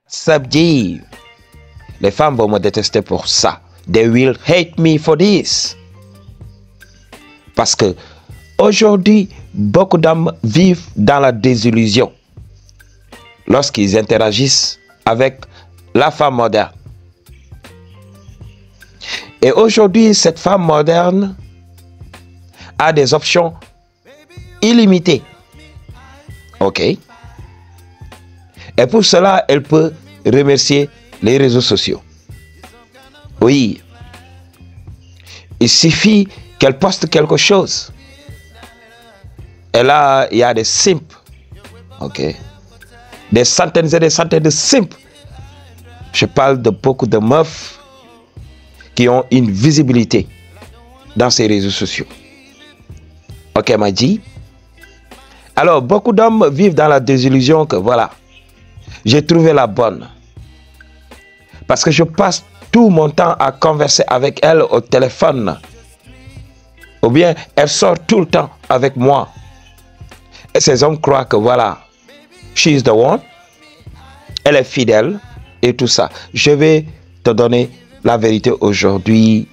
subjective. Les femmes vont me détester pour ça. They will hate me for this. Parce que aujourd'hui, beaucoup d'hommes vivent dans la désillusion lorsqu'ils interagissent avec la femme moderne. Et aujourd'hui, cette femme moderne a des options illimitées. OK? Et pour cela, elle peut remercier les réseaux sociaux. Oui. Il suffit qu'elle poste quelque chose. Et là, il y a des simps. OK? Des centaines et des centaines de simps. Je parle de beaucoup de meufs qui ont une visibilité dans ces réseaux sociaux. OK, m'a dit. Alors, beaucoup d'hommes vivent dans la désillusion que voilà, j'ai trouvé la bonne. Parce que je passe tout mon temps à converser avec elle au téléphone. Ou bien, elle sort tout le temps avec moi. Et ces hommes croient que voilà, she's the one. Elle est fidèle et tout ça. Je vais te donner la vérité aujourd'hui.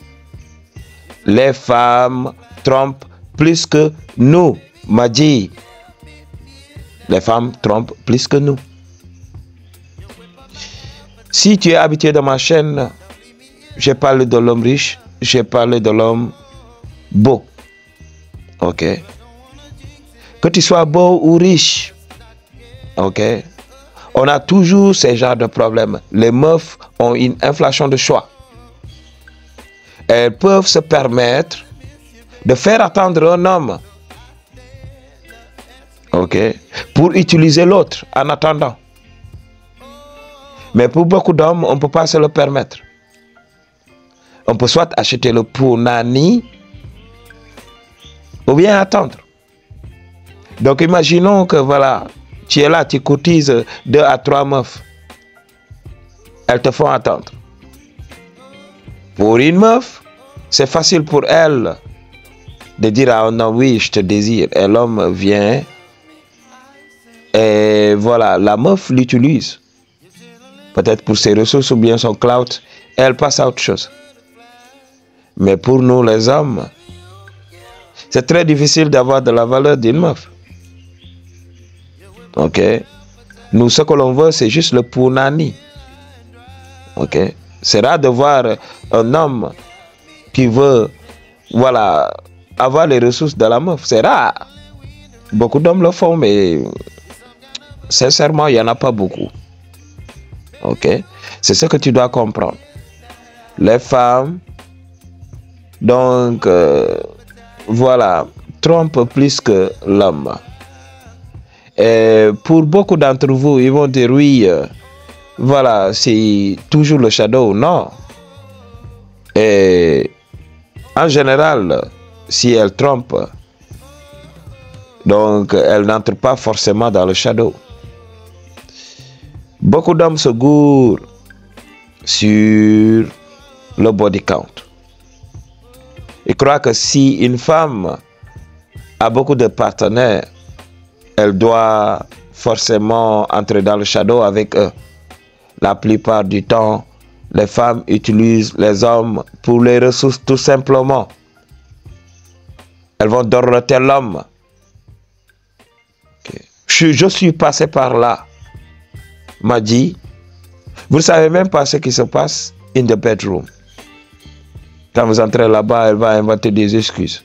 Les femmes trompent plus que nous, m'a dit. Les femmes trompent plus que nous. Si tu es habitué de ma chaîne, j'ai parlé de l'homme riche, j'ai parlé de l'homme beau. OK? Que tu sois beau ou riche. OK? On a toujours ces genres de problèmes. Les meufs ont une inflation de choix. Elles peuvent se permettre de faire attendre un homme. OK? Pour utiliser l'autre en attendant. Mais pour beaucoup d'hommes, on ne peut pas se le permettre. On peut soit acheter le punani ou bien attendre. Donc imaginons que voilà, tu es là, tu cotises 2 à 3 meufs. Elles te font attendre. Pour une meuf, c'est facile pour elle de dire à un homme, oui, je te désire. Et l'homme vient et voilà, la meuf l'utilise. Peut-être pour ses ressources ou bien son clout, elle passe à autre chose. Mais pour nous les hommes, c'est très difficile d'avoir de la valeur d'une meuf. OK? Nous, ce que l'on veut, c'est juste le punani. OK? C'est rare de voir un homme qui veut, voilà, avoir les ressources de la meuf. C'est rare. Beaucoup d'hommes le font, mais sincèrement, il n'y en a pas beaucoup. OK? C'est ce que tu dois comprendre. Les femmes, donc, voilà, trompent plus que l'homme. Et pour beaucoup d'entre vous, ils vont dire oui, voilà, c'est toujours le shadow. Non. Et en général, si elle trompe, donc elle n'entre pas forcément dans le shadow. Beaucoup d'hommes se gourent sur le body count. Ils croient que si une femme a beaucoup de partenaires, elle doit forcément entrer dans le shadow avec eux. La plupart du temps, les femmes utilisent les hommes pour les ressources tout simplement. Elles vont dorloter l'homme. Okay. Je suis passé par là. M'a dit, vous ne savez même pas ce qui se passe in the bedroom. Quand vous entrez là-bas, elle va inventer des excuses.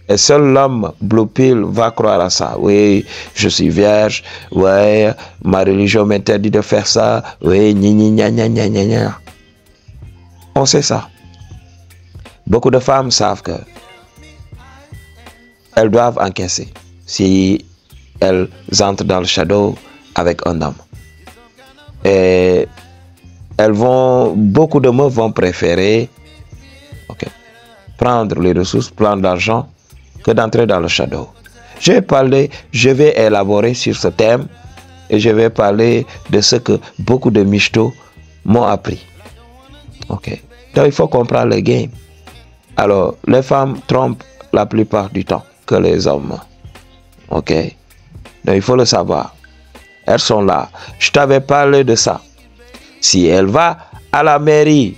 Et seul l'homme blue pill va croire à ça. Oui, je suis vierge. Oui, ma religion m'interdit de faire ça. Oui, gna. On sait ça. Beaucoup de femmes savent que elles doivent encaisser si elles entrent dans le shadow avec un homme. Et beaucoup de meufs vont préférer prendre les ressources, prendre l'argent, que d'entrer dans le shadow. Je vais élaborer sur ce thème et je vais parler de ce que beaucoup de michtos m'ont appris. OK. Donc il faut comprendre le game. Alors, les femmes trompent la plupart du temps que les hommes. OK. Donc il faut le savoir. Elles sont là. Je t'avais parlé de ça Si elle va à la mairie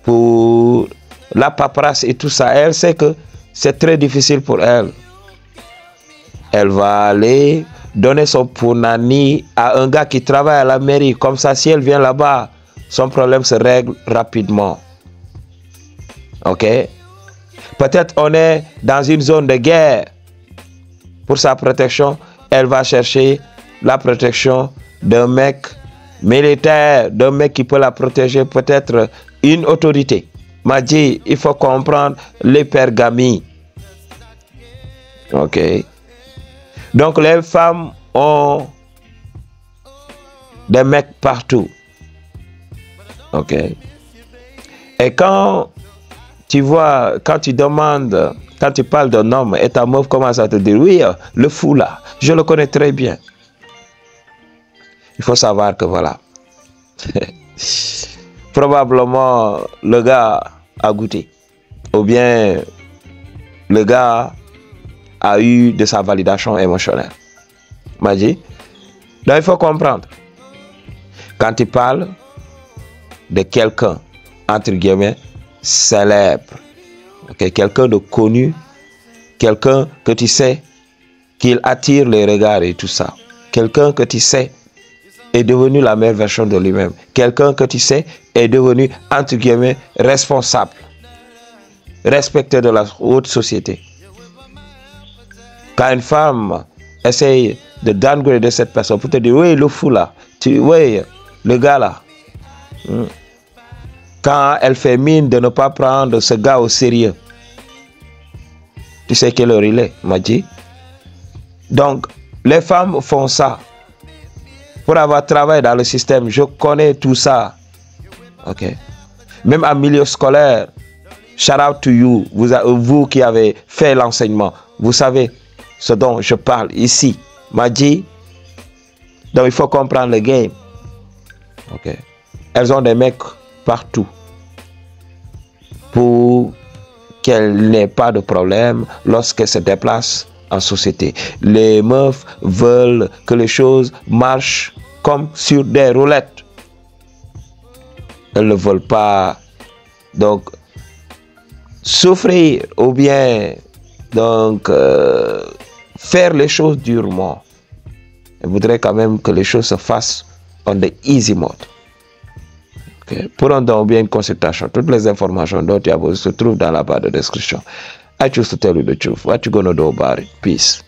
pour la paperasse et tout ça, elle sait que c'est très difficile pour elle. Elle va aller donner son punani à un gars qui travaille à la mairie. Comme ça, si elle vient là-bas, son problème se règle rapidement. Ok? Peut-être on est dans une zone de guerre. Pour sa protection, elle va chercher la protection d'un mec militaire, d'un mec qui peut la protéger, peut-être une autorité. M'a dit, il faut comprendre l'hypergamie. Ok? Donc les femmes ont des mecs partout. Ok? Et quand tu vois, quand tu demandes, quand tu parles d'un homme et ta meuf commence à te dire, oui, le fou là, je le connais très bien. Il faut savoir que voilà. Probablement, le gars a goûté. Ou bien, le gars a eu de sa validation émotionnelle. M'a dit. Donc, il faut comprendre. Quand tu parles de quelqu'un, entre guillemets, célèbre, okay, quelqu'un de connu, quelqu'un que tu sais qu'il attire les regards et tout ça, quelqu'un que tu sais est devenu la meilleure version de lui-même, quelqu'un que tu sais est devenu, entre guillemets, responsable, respecté de la haute société. Quand une femme essaye de downgrader cette personne pour te dire, oui, le fou là, oui, le gars là, quand elle fait mine de ne pas prendre ce gars au sérieux, tu sais quelle heure il est, m'a dit. Donc, les femmes font ça. Pour avoir travaillé dans le système, je connais tout ça. Ok. Même en milieu scolaire, shout out to you, vous qui avez fait l'enseignement, vous savez ce dont je parle ici. M'a dit. Donc, il faut comprendre le game. Ok. Elles ont des mecs partout pour qu'elles n'aient pas de problème lorsqu'elles se déplacent en société. Les meufs veulent que les choses marchent comme sur des roulettes. Elles ne veulent pas donc souffrir ou bien donc faire les choses durement. Elles voudraient quand même que les choses se fassent on the easy mode. Okay. Pour un don ou bien une consultation, toutes les informations dont tu as besoin se trouvent dans la barre de description. I choose to tell you the truth. What you gonna do about it? Peace.